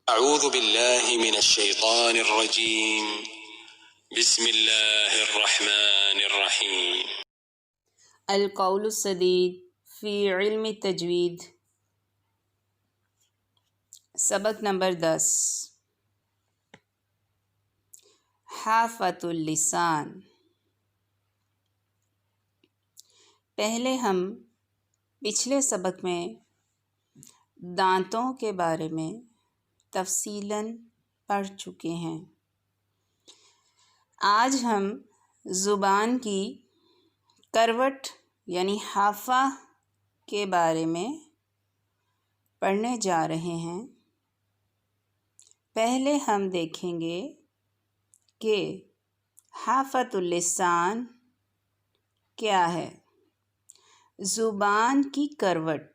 اعوذ باللہ من الشیطان الرجیم بسم اللہ الرحمن الرحیم۔ القول السدید فی علم تجوید، سبق نمبر 10، حافۃ اللسان۔ پہلے ہم پچھلے سبق میں دانتوں کے بارے میں تفصیلاً پڑھ چکے ہیں۔ آج ہم زبان کی کروٹ یعنی حافہ کے بارے میں پڑھنے جا رہے ہیں۔ پہلے ہم دیکھیں گے کہ حافۃ اللسان کیا ہے۔ زبان کی کروٹ،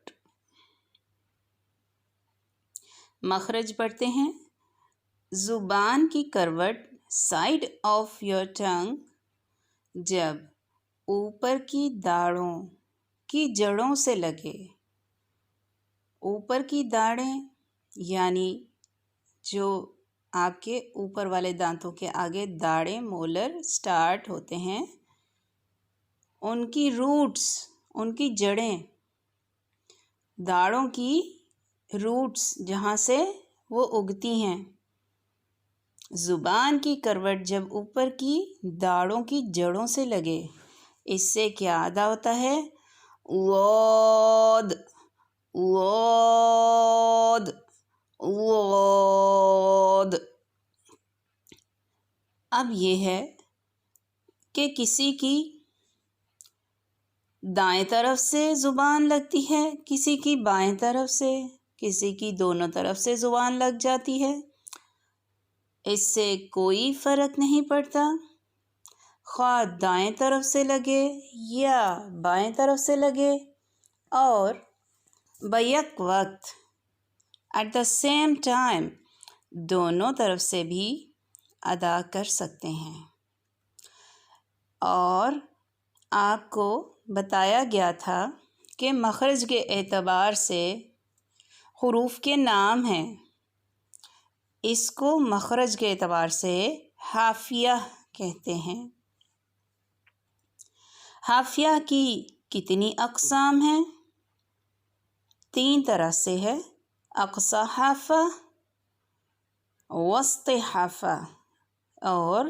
مخرج پڑھتے ہیں۔ زبان کی Karot side of your tongue جب اوپر کی داڑھوں کی جڑوں سے لگے۔ اوپر کی داڑھیں یعنی جو آپ کے اوپر والے دانتوں کے آگے داڑھیں مولر سٹارٹ ہوتے ہیں، ان کی روٹس، ان کی جڑیں، داڑھوں کی روٹس جہاں سے وہ اگتی ہیں۔ زبان کی کروٹ جب اوپر کی داڑھوں کی جڑوں سے لگے، اس سے کیا ادا ہوتا ہے؟ واد واد واد۔ اب یہ ہے کہ کسی کی دائیں طرف سے زبان لگتی ہے، کسی کی بائیں طرف سے، کسی کی دونوں طرف سے زبان لگ جاتی ہے۔ اس سے کوئی فرق نہیں پڑتا، خواہ دائیں طرف سے لگے یا بائیں طرف سے لگے، اور بیک وقت ایٹ دا سیم ٹائم دونوں طرف سے بھی ادا کر سکتے ہیں۔ اور آپ کو بتایا گیا تھا کہ مخرج کے اعتبار سے حروف کے نام ہیں، اس کو مخرج کے اعتبار سے حافیہ کہتے ہیں۔ حافیہ کی کتنی اقسام ہیں؟ 3 طرح سے ہے: اقصی حافہ، وسط حافہ اور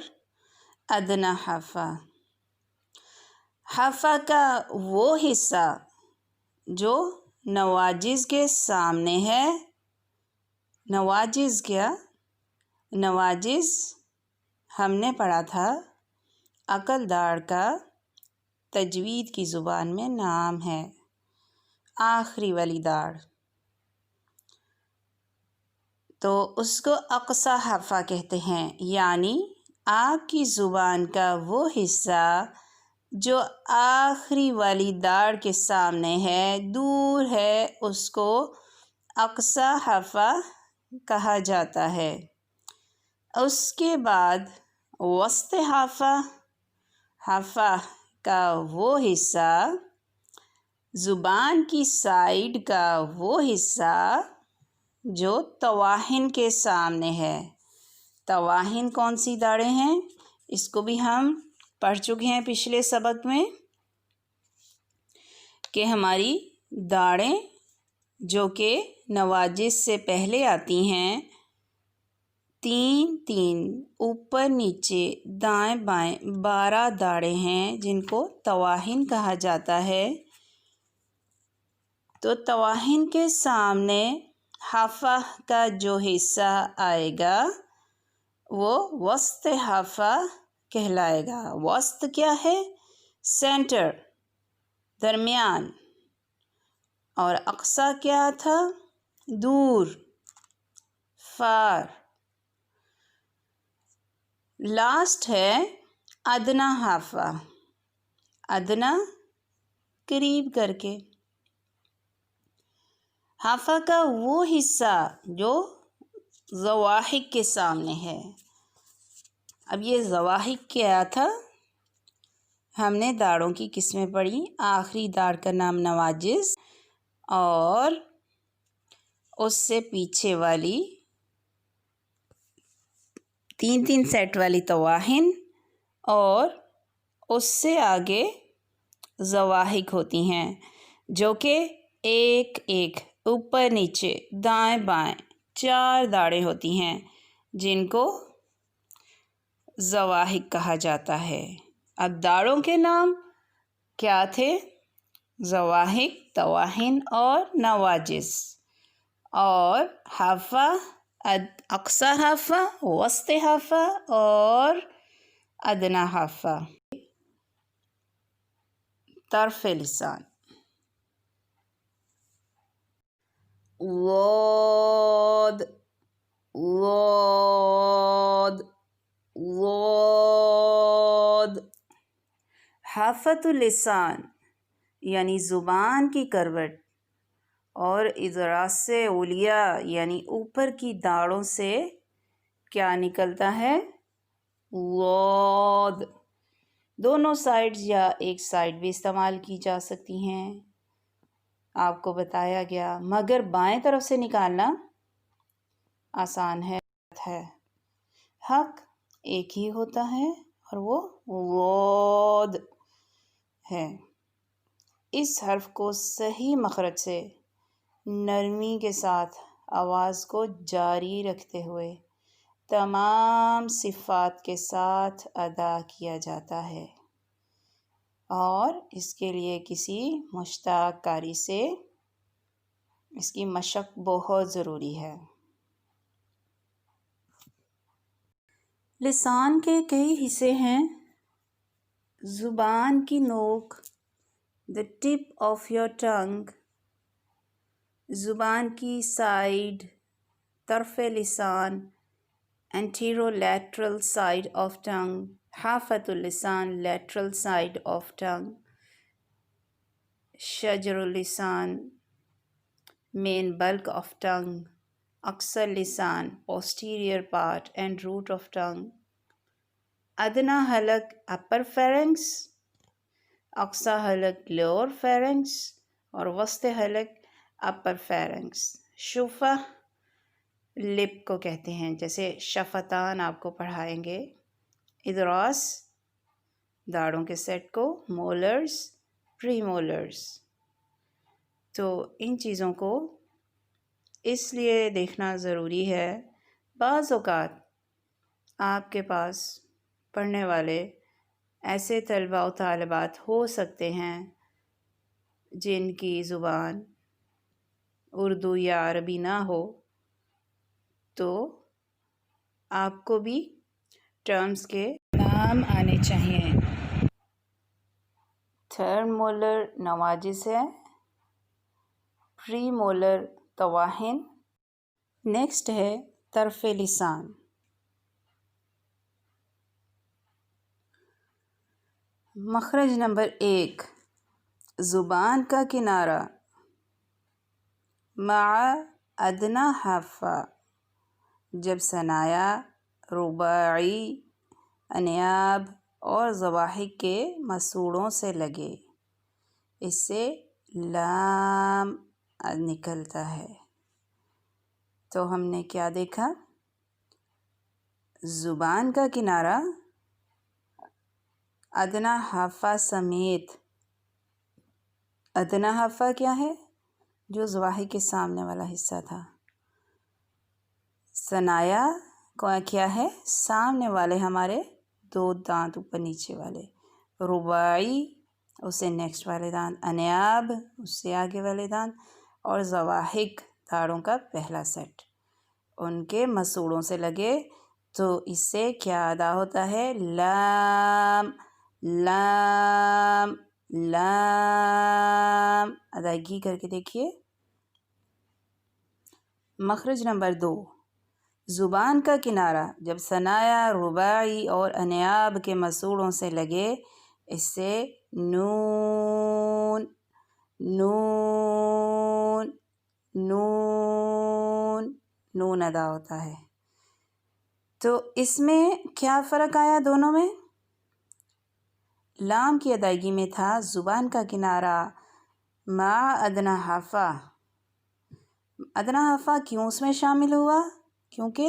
ادنی حافہ۔ حافہ کا وہ حصہ جو نواجذ کے سامنے ہے۔ نواجذ کیا؟ نواجذ ہم نے پڑھا تھا عقل داڑھ کا تجوید کی زبان میں نام ہے، آخری والی داڑھ، تو اس کو اقصی حافہ کہتے ہیں، یعنی آپ کی زبان کا وہ حصہ جو آخری والی داڑھ کے سامنے ہے، دور ہے، اس کو اقصی حافہ کہا جاتا ہے۔ اس کے بعد وسط حافہ، حافہ کا وہ حصہ، زبان کی سائیڈ کا وہ حصہ جو طواہن کے سامنے ہے۔ طواہن کون سی داڑھیں ہیں؟ اس کو بھی ہم پڑھ چکے ہیں پچھلے سبق میں، کہ ہماری داڑھیں جو کہ نواجذ سے پہلے آتی ہیں، 3 اوپر نیچے دائیں بائیں 12 داڑھیں ہیں جن کو طواہن کہا جاتا ہے۔ تو طواہن کے سامنے حافہ کا جو حصہ آئے گا وہ وسط حافہ کہلائے گا۔ وسط کیا ہے؟ سینٹر، درمیان، اور اقصی کیا تھا؟ دور، فار۔ لاسٹ ہے ادنی حافہ، ادنی قریب کر کے۔ حافہ کا وہ حصہ جو ضواحک کے سامنے ہے۔ اب یہ ضواحک کیا تھا؟ ہم نے داڑھوں کی قسمیں پڑھی، آخری داڑھ کا نام نواجذ، اور اس سے پیچھے والی 3 سیٹ والی تواہن اور اس سے آگے زواحق ہوتی ہیں جو کہ ایک ایک اوپر نیچے دائیں بائیں 4 داڑیں ہوتی ہیں جن کو زواحق کہا جاتا ہے۔ اب داڑوں کے نام کیا تھے؟ زواحق، تواہن اور نواجذ، اور حافہ، اقصی حافہ، وسط حافہ اور ادنی حافہ۔ طرف لسان: ضاد، ضاد، ضاد۔ حافۃ اللسان یعنی زبان کی کروٹ اور اضراس علیا یعنی اوپر کی داڑوں سے کیا نکلتا ہے؟ ضاد۔ دونوں سائڈز یا ایک سائڈ بھی استعمال کی جا سکتی ہیں، آپ کو بتایا گیا، مگر بائیں طرف سے نکالنا آسان ہے۔ حق ایک ہی ہوتا ہے اور وہ ضاد ہے۔ اس حرف کو صحیح مخرج سے نرمی کے ساتھ آواز کو جاری رکھتے ہوئے تمام صفات کے ساتھ ادا کیا جاتا ہے، اور اس کے لیے کسی مشتاق کاری سے اس کی مشق بہت ضروری ہے۔ لسان کے کئی حصے ہیں۔ زبان کی نوک، the tip of your tongue، زبان کی سائیڈ، طرف لسان، anterolateral side of tongue، حافۃ اللسان، lateral side of tongue، شجر اللسان، main bulk of tongue، Aqsa اللسان، posterior part and root of tongue، ادنی حلق، upper pharynx، اقصی حلق، lower pharynx، اور وسط حلق، upper pharynx۔ شفہ لپ کو کہتے ہیں، جیسے شفتان آپ کو پڑھائیں گے۔ اضراس داڑھوں کے سیٹ کو، مولرز، پری مولرز۔ تو ان چیزوں کو اس لیے دیکھنا ضروری ہے، بعض اوقات آپ کے پاس پڑھنے والے ایسے طلباء و طالبات ہو سکتے ہیں جن کی زبان اردو یا عربی نہ ہو، تو آپ کو بھی ٹرمز کے نام آنے چاہیے۔ تھرڈ مولر نواجذ ہے، پری مولر تواہن۔ نیکسٹ ہے طرف لسان۔ مخرج نمبر 1، زبان کا کنارہ مع ادنی حافہ جب ثنایا، رباعی، انیاب اور زواحق کے مسوڑوں سے لگے، اس سے لام نکلتا ہے۔ تو ہم نے کیا دیکھا؟ زبان کا کنارہ ادنی حافہ سمیت۔ ادنی حافہ کیا ہے؟ جو زواحق کے سامنے والا حصہ تھا۔ ثنایا کیا ہے؟ سامنے والے ہمارے 2 دانت اوپر نیچے والے۔ رباعی اس سے نیکسٹ والے دانت، انیاب اس سے آگے والے دانت، اور زواحق داڑھوں کا پہلا سیٹ ان کے مسوڑوں سے لگے، تو اس سے کیا ادا ہوتا ہے؟ لام، لام، لام۔ ادائیگی کر کے دیکھیے۔ مخرج نمبر 2، زبان کا کنارہ جب ثنایا، رباعی اور انیاب کے مسوڑوں سے لگے، اس سے نون، نون، نون، نون ادا ہوتا ہے۔ تو اس میں کیا فرق آیا دونوں میں؟ لام کی ادائیگی میں تھا زبان کا کنارہ مع ادنی حافہ۔ ادنی حافہ کیوں اس میں شامل ہوا؟ کیونکہ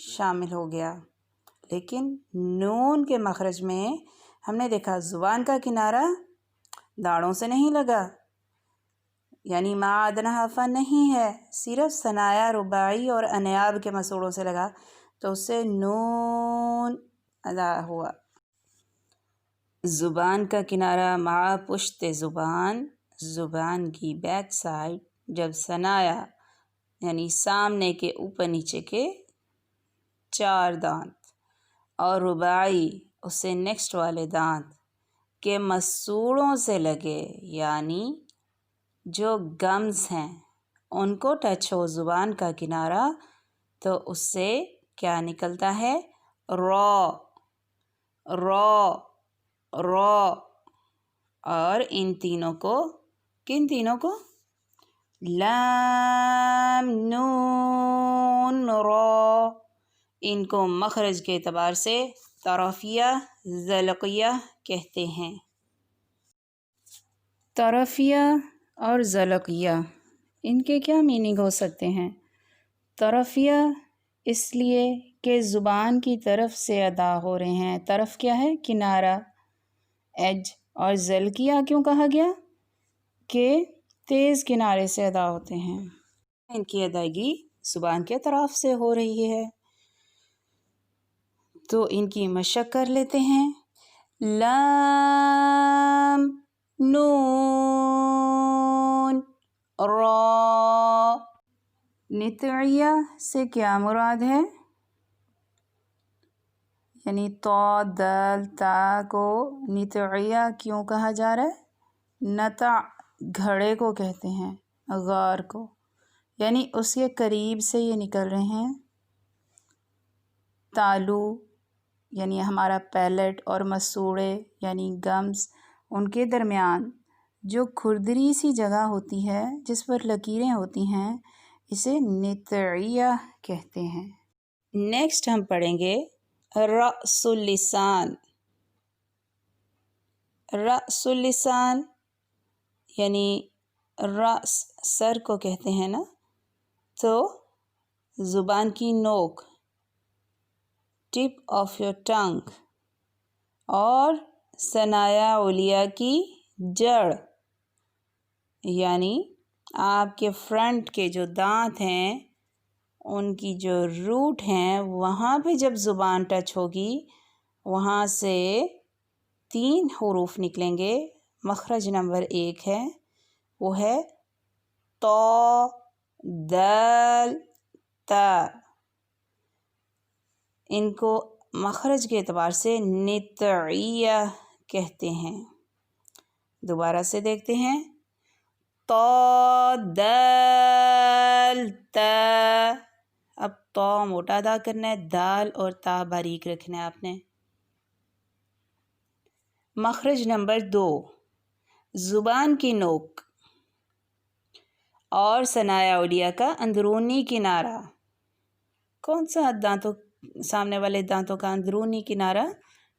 شامل ہو گیا، لیکن نون کے مخرج میں ہم نے دیکھا زبان کا کنارہ داڑھوں سے نہیں لگا، یعنی ما ادنیٰ فا نہیں ہے، صرف ثنایا رباعی اور انیاب کے مسوڑوں سے لگا، تو اس سے نون ادا ہوا۔ زبان کا کنارہ مع پشت زبان، زبان کی بیک سائڈ، جب ثنایا یعنی سامنے کے اوپر نیچے کے 4 دانت اور رباعی اس سے نیکسٹ والے دانت کے مسوڑوں سے لگے، یعنی جو گمز ہیں ان کو ٹچ ہو زبان کا کنارہ، تو اس سے کیا نکلتا ہے؟ را، را، را۔ اور ان تینوں کو، کن تینوں کو؟ لام، نون، را، ان کو مخرج کے اعتبار سے طرفیہ زلقیہ کہتے ہیں۔ طرفیہ اور زلقیہ، ان کے کیا میننگ ہو سکتے ہیں؟ طرفیہ اس لیے کہ زبان کی طرف سے ادا ہو رہے ہیں، طرف کیا ہے؟ کنارہ، ایج۔ اور زلقیہ کیوں کہا گیا؟ کہ تیز کنارے سے ادا ہوتے ہیں، ان کی ادائیگی زبان کے اطراف سے ہو رہی ہے۔ تو ان کی مشق کر لیتے ہیں۔ لام، نون، را۔ نطعیہ سے کیا مراد ہے؟ یعنی طا، دال، تا کو نطعیہ کیوں کہا جا رہا ہے؟ نطع گھڑے کو کہتے ہیں، غار کو، یعنی اس کے قریب سے یہ نکل رہے ہیں۔ تالو یعنی ہمارا پیلٹ اور مسوڑے یعنی گمز، ان کے درمیان جو کھردری سی جگہ ہوتی ہے جس پر لکیریں ہوتی ہیں، اسے نطعیہ کہتے ہیں۔ نیکسٹ ہم پڑھیں گے رأس اللسان۔ رأس اللسان یعنی رأس سر کو کہتے ہیں نا، تو زبان کی نوک، ٹپ آف یور ٹنگ، اور ثنایا علیہ کی جڑ، یعنی آپ کے فرنٹ کے جو دانت ہیں ان کی جو روٹ ہیں، وہاں پہ جب زبان ٹچ ہوگی وہاں سے 3 حروف نکلیں گے۔ مخرج نمبر 1 ہے، وہ ہے طا، دال، تا۔ ان کو مخرج کے اعتبار سے نطعیہ کہتے ہیں۔ دوبارہ سے دیکھتے ہیں، طا، دال، تا۔ اب طا موٹا ادا کرنا ہے، دال اور تا باریک رکھنا ہے آپ نے۔ مخرج نمبر 2، زبان کی نوک اور ثنایا علیہ کا اندرونی کنارہ۔ کون سا دانتوں، سامنے والے دانتوں کا اندرونی کنارہ؟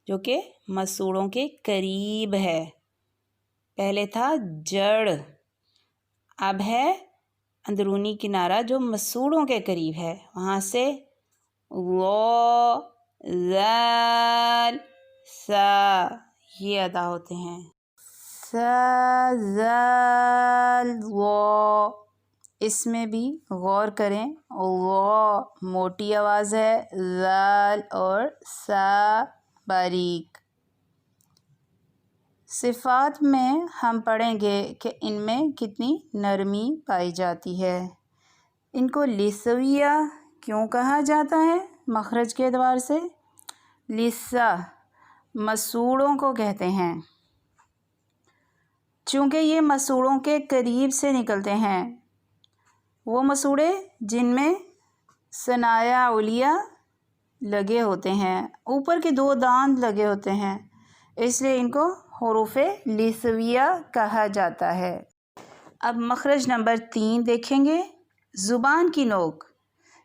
جو کہ مسوڑوں کے قریب ہے۔ پہلے تھا جڑ، اب ہے اندرونی کنارہ جو مسوڑوں کے قریب ہے، وہاں سے وا، زال، سا یہ ادا ہوتے ہیں۔ سا، زال، وا، اس میں بھی غور کریں، وا موٹی آواز ہے، زال اور سا باریک۔ صفات میں ہم پڑھیں گے کہ ان میں کتنی نرمی پائی جاتی ہے۔ ان کو لثویہ کیوں کہا جاتا ہے مخرج کے اعتبار سے؟ لثہ مسوڑوں کو کہتے ہیں، چونکہ یہ مسوڑوں کے قریب سے نکلتے ہیں، وہ مسوڑے جن میں ثنایا علیہ لگے ہوتے ہیں، اوپر کے 2 دانت لگے ہوتے ہیں، اس لیے ان کو حروف لثویہ کہا جاتا ہے۔ اب مخرج نمبر 3 دیکھیں گے، زبان کی نوک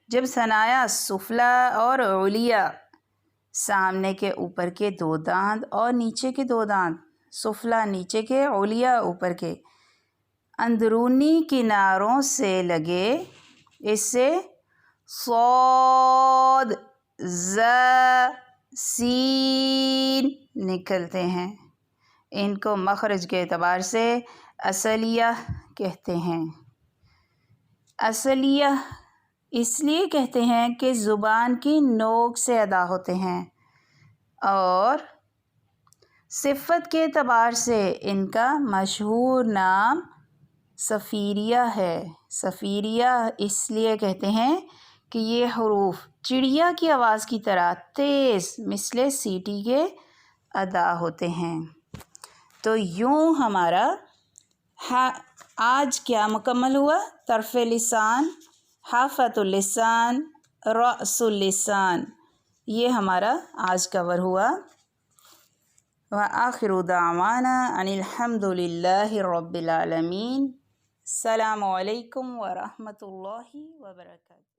جب ثنایا سفلی اور علیہ، سامنے کے اوپر کے 2 دانت اور نیچے کے 2 دانت، سفلی نیچے کے، علیہ اوپر کے، اندرونی کناروں سے لگے، اس سے صاد ز سین نکلتے ہیں. ان کو مخرج کے اعتبار سے اصلیہ کہتے ہیں. اصلیہ اس لیے کہتے ہیں کہ زبان کی نوک سے ادا ہوتے ہیں، اور صفت کے اعتبار سے ان کا مشہور نام صفیریہ ہے. صفیریہ اس لیے کہتے ہیں کہ یہ حروف چڑیا کی آواز کی طرح تیز مثل سیٹی کے ادا ہوتے ہیں. تو یوں ہمارا آج کیا مکمل ہوا؟ طرف لسان، حافۃ اللسان، رأس اللسان، یہ ہمارا آج کور ہوا. وآخر دعوانا ان الحمد للہ رب العالمین. السلام علیکم ورحمۃ اللہ وبرکاتہ.